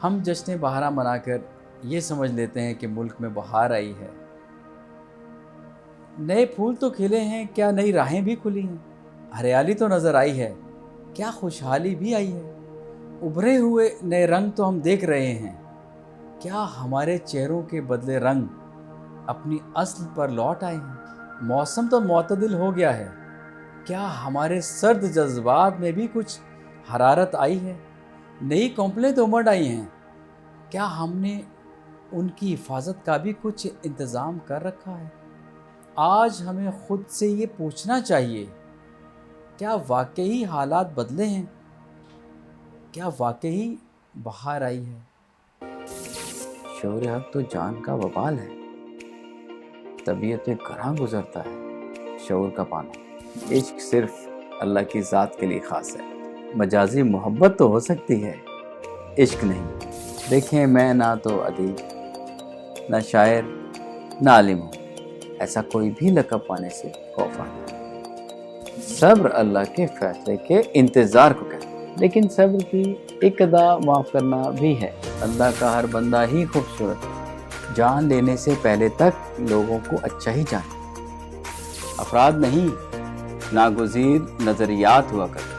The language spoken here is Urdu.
ہم جشن بہارا منا کر یہ سمجھ لیتے ہیں کہ ملک میں بہار آئی ہے۔ نئے پھول تو کھلے ہیں، کیا نئی راہیں بھی کھلی ہیں؟ ہریالی تو نظر آئی ہے، کیا خوشحالی بھی آئی ہے؟ ابھرے ہوئے نئے رنگ تو ہم دیکھ رہے ہیں، کیا ہمارے چہروں کے بدلے رنگ اپنی اصل پر لوٹ آئے ہیں؟ موسم تو معتدل ہو گیا ہے، کیا ہمارے سرد جذبات میں بھی کچھ حرارت آئی ہے؟ نئی کمپنیاں تو امڑ آئی ہیں، کیا ہم نے ان کی حفاظت کا بھی کچھ انتظام کر رکھا ہے؟ آج ہمیں خود سے یہ پوچھنا چاہیے، کیا واقعی حالات بدلے ہیں؟ کیا واقعی بہار آئی ہے؟ شعور حق تو جان کا وبال ہے، طبیعت میں گراں گزرتا ہے شعور کا پانا۔ عشق صرف اللہ کی ذات کے لیے خاص ہے، مجازی محبت تو ہو سکتی ہے، عشق نہیں۔ دیکھیں میں نہ تو ادیب، نہ شاعر، نہ عالم ہوں، ایسا کوئی بھی لقب پانے سے خوف آتا۔ صبر اللہ کے فیصلے کے انتظار کو کہتے ہیں، لیکن صبر کی ایک ادا معاف کرنا بھی ہے۔ اللہ کا ہر بندہ ہی خوبصورت ہے، جان لینے سے پہلے تک لوگوں کو اچھا ہی جانے۔ افراد نہیں، ناگزیر نظریات ہوا کرتے۔